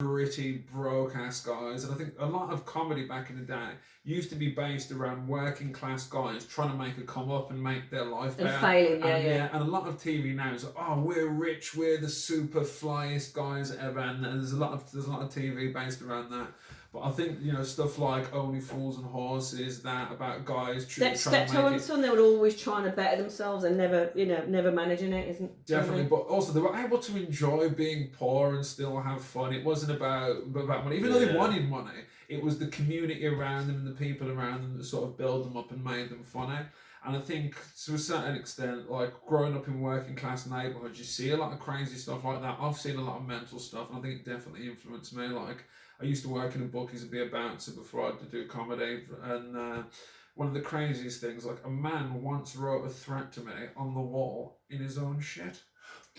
gritty, broke-ass guys. And I think a lot of comedy back in the day used to be based around working-class guys trying to make a come up and make their life better. And failing, yeah. And a lot of TV now is like, oh, we're rich, we're the super flyest guys ever. And there's a lot of TV based around that. But I think, stuff like Only Fools and Horses, that about guys trying to make it. Son, they were always trying to better themselves and never managing it, isn't Definitely, but also they were able to enjoy being poor and still have fun. It wasn't about money. Even though they wanted money, it was the community around them and the people around them that sort of built them up and made them funny. And I think to a certain extent, like growing up in working class neighbourhoods, you see a lot of crazy stuff like that. I've seen a lot of mental stuff, and I think it definitely influenced me. Like, I used to work in a bookies and be a bouncer before I had to do comedy, and one of the craziest things, like a man once wrote a threat to me on the wall in his own shit.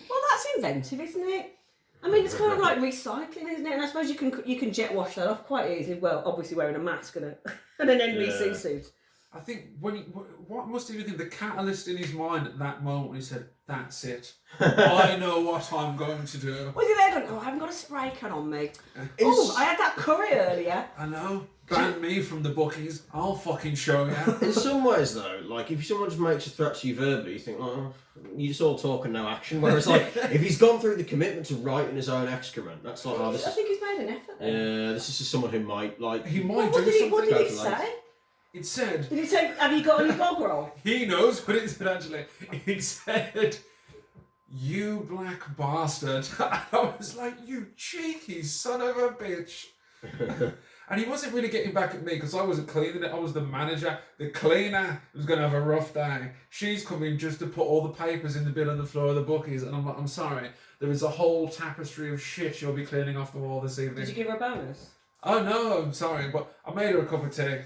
Well, that's inventive, isn't it? I mean, it's kind of like recycling, isn't it? And I suppose you can jet wash that off quite easily. Well, obviously wearing a mask and an NBC suit. I think what must he think the catalyst in his mind at that moment when he said, "That's it, I know what I'm going to do." Was he there going, "Oh, I haven't got a spray can on me. Oh, I had that curry earlier." I know. Ban me from the bookies. I'll fucking show you. In some ways, though, like if someone just makes a threat to you verbally, you think, "Oh, you just all talk and no action." Whereas, like, if he's gone through the commitment to writing his own excrement, that's like, I think he's made an effort. Yeah, this is just someone who might like. He might do something. What did he say? It said... Did he say, "Have you got any bog roll?" He knows, but it said actually... It said, "You black bastard." I was like, "You cheeky son of a bitch." And he wasn't really getting back at me because I wasn't cleaning it. I was the manager. The cleaner was going to have a rough day. She's coming just to put all the papers in the bin on the floor of the bookies. And I'm like, "I'm sorry. There is a whole tapestry of shit you'll be cleaning off the wall this evening." Did you give her a bonus? Oh, no, I'm sorry. But I made her a cup of tea.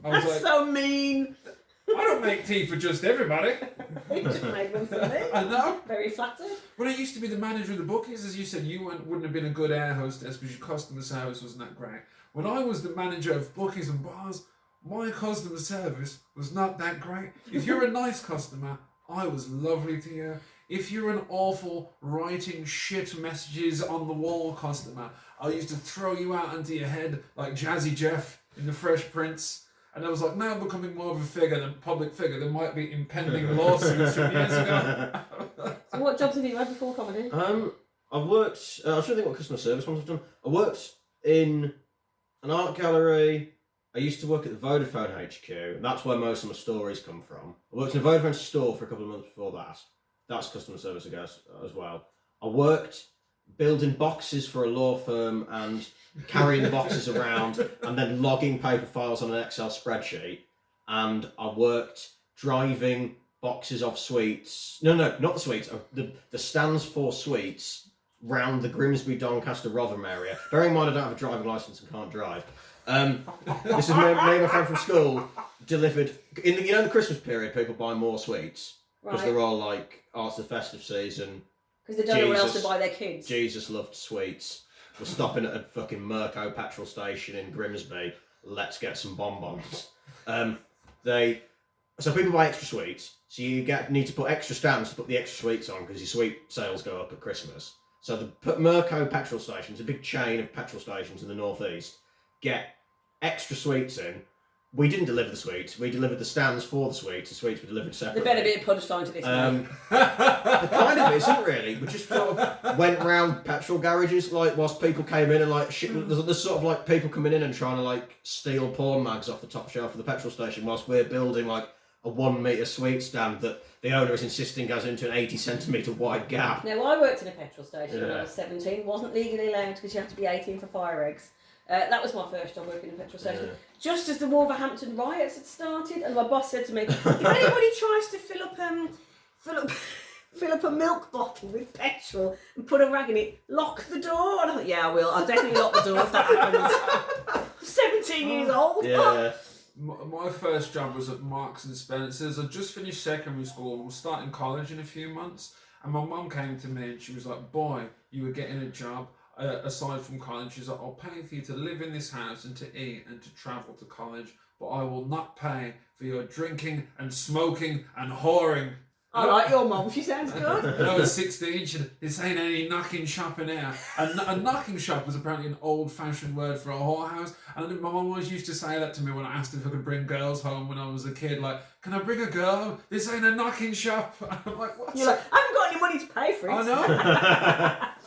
That's so mean. I don't make tea for just everybody. You just made one for me. I know. Very flattered. When I used to be the manager of the bookies, as you said, you wouldn't have been a good air hostess because your customer service wasn't that great. When I was the manager of bookies and bars, my customer service was not that great. If you're a nice customer, I was lovely to you. If you're an awful writing shit messages on the wall customer, I used to throw you out onto your head like Jazzy Jeff in The Fresh Prince. And I was like, now I'm becoming more of a figure than public figure. There might be impending lawsuits from years ago. So what jobs have you had before comedy? I've worked, I was trying to think what customer service ones I've done. I worked in an art gallery. I used to work at the Vodafone HQ. That's where most of my stories come from. I worked in a Vodafone store for a couple of months before that. That's customer service, I guess, as well. I worked building boxes for a law firm and carrying the boxes around and then logging paper files on an Excel spreadsheet. And I worked driving boxes of sweets. No, not the sweets. The stands for sweets round the Grimsby, Doncaster, Rotherham area. Bearing in mind I don't have a driving licence and can't drive. This is me and my friend from school delivered in the Christmas period. People buy more sweets because they're all like, "Oh, it's the festive season." Because they don't know where else to buy their kids. Jesus loved sweets. We're stopping at a fucking Mirko petrol station in Grimsby. Let's get some bonbons. So people buy extra sweets. So you need to put extra stands to put the extra sweets on because your sweet sales go up at Christmas. So the Mirko petrol stations, a big chain of petrol stations in the northeast, get extra sweets in. We didn't deliver the sweets. We delivered the stands for the sweets. The sweets were delivered separately. There better be a punchline to this. The kind of isn't really. We just sort of went round petrol garages like whilst people came in and like shit. There's sort of like people coming in and trying to like steal porn mags off the top shelf of the petrol station whilst we're building like a 1 metre sweet stand that the owner is insisting goes into an 80 centimetre wide gap. Now I worked in a petrol station when I was 17. Wasn't legally allowed because you have to be 18 for fire eggs. That was my first job working in a petrol station. Yeah. Just as the Wolverhampton riots had started, and my boss said to me, "If anybody tries to fill up a milk bottle with petrol and put a rag in it, lock the door." And I thought, "Yeah, I will. I'll definitely lock the door if that happens." 17 years old. Yeah. My first job was at Marks and Spencer's. I just finished secondary school and was starting college in a few months. And my mum came to me and she was like, "Boy, you were getting a job. Aside from college," she's like, "I'll pay for you to live in this house and to eat and to travel to college, but I will not pay for your drinking and smoking and whoring." I like your mum, she sounds good. When I was 16, she said, "This ain't any knocking shop in here." A knocking shop was apparently an old-fashioned word for a whorehouse. And my mum always used to say that to me when I asked if I could bring girls home when I was a kid. Like, "Can I bring a girl home? This ain't a knocking shop." I'm like, "What?" You're like, "I haven't got any money to pay for it." I know.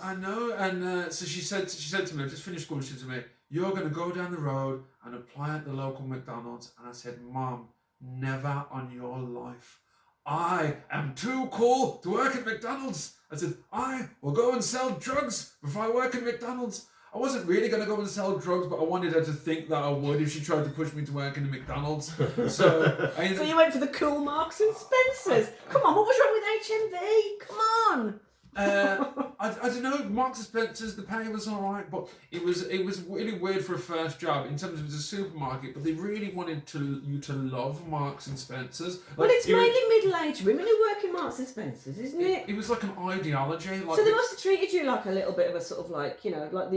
I know. And so she said to me, I just finished school, she said to me, "You're going to go down the road and apply at the local McDonald's." And I said, "Mum, never on your life. I am too cool to work at McDonald's." I said, "I will go and sell drugs before I work at McDonald's." I wasn't really going to go and sell drugs, but I wanted her to think that I would if she tried to push me to work in a McDonald's. So you went for the cool Marks and Spencers. Come on, what was wrong with HMV? Come on. I don't know. Marks and Spencer's, the pay was all right, but it was really weird for a first job in terms of it was a supermarket. But they really wanted you to love Marks and Spencer's. Well, it's mainly middle-aged women who work in Marks and Spencer's, isn't it? It was like an ideology. Like so they must have treated you like a little bit of a sort of like, you know, like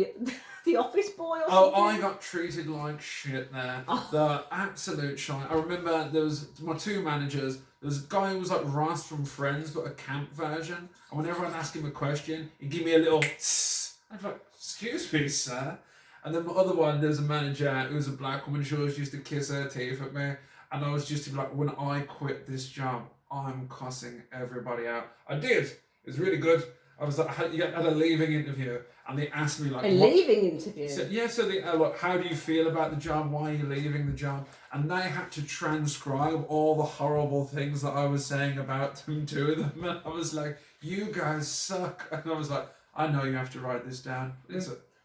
the office boy or something. Oh, I got treated like shit there. The absolute shit. I remember there was my two managers. There was a guy who was like Ross from Friends, but a camp version. And whenever I'd ask him a question, he'd give me a little tss. I'd be like, "Excuse me, sir." And then the other one, there's a manager who was a black woman. She always used to kiss her teeth at me. And I was just like, when I quit this job, I'm cussing everybody out. I did. It was really good. I was like, I had a leaving interview, and they asked me like, leaving interview. So they like, "How do you feel about the job? Why are you leaving the job?" And they had to transcribe all the horrible things that I was saying about them to them. And I was like, "You guys suck." And I was like, "I know you have to write this down."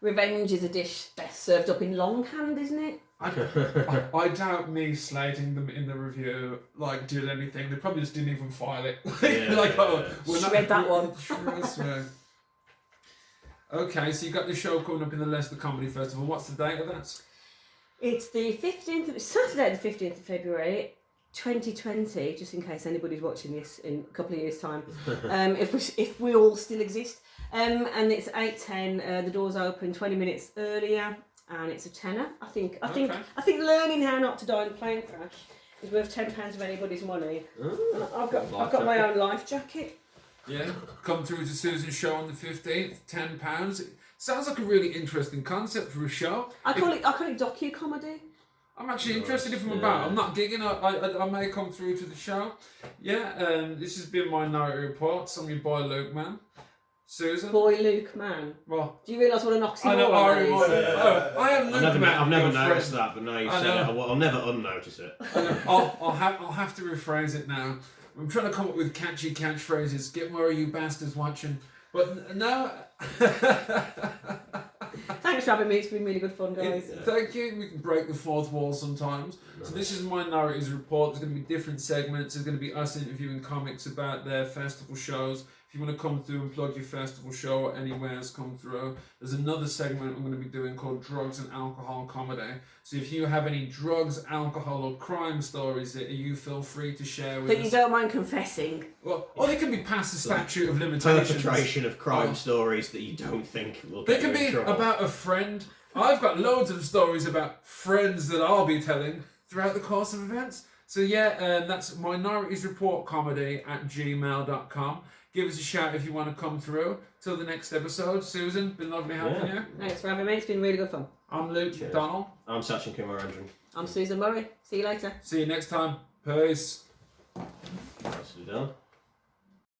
Revenge is a dish best served up in longhand, isn't it? I doubt me slating them in the review did anything. They probably just didn't even file it. Shred that one. Shred. Okay, so you got the show coming up in the Leicester Comedy Festival. What's the date of that? It's the 15th, Saturday the 15th of February, 2020, just in case anybody's watching this in a couple of years' time, if we all still exist. And it's 8:10, the doors open 20 minutes earlier, and it's a tenner. I think learning how not to die in a plane crash is worth £10 of anybody's money. And I've got my own life jacket. Yeah, come through to Susan's show on the 15th, £10. Sounds like a really interesting concept for a show. I call it docu-comedy. I'm actually interested if I'm about. I'm not gigging. I may come through to the show. Yeah, this has been Minority Reports. I'm your boy Luke, man. Susan? Boy Luke, man. Well, do you realise what an oxymoron is? I am Luke, man. I've never noticed that, but now you said it, I'll never unnotice it. I'll have to rephrase it now. I'm trying to come up with catchy catchphrases. Get more of you bastards watching. But no. Thanks for having me. It's been really good fun, guys. Thank you. We can break the fourth wall sometimes. Nice. So this is Minorities Report. There's going to be different segments. There's going to be us interviewing comics about their festival shows. If you want to come through and plug your festival show or anywhere's come through, there's another segment I'm going to be doing called Drugs and Alcohol Comedy. So if you have any drugs, alcohol or crime stories that you feel free to share with us. That you don't mind confessing. Well, or they can be past the statute of limitations. Perpetration of crime stories that you don't think will They get can you in be trouble. about a friend. I've got loads of stories about friends that I'll be telling throughout the course of events. So yeah, that's minoritiesreportcomedy@gmail.com. Give us a shout if you want to come through. Till the next episode. Susan, been lovely having you. Thanks for having me. It's been really good fun. I'm Luke McDonnell. I'm Sachin Kumarendran. I'm Susan Murray. See you later. See you next time. Peace. Nicely done.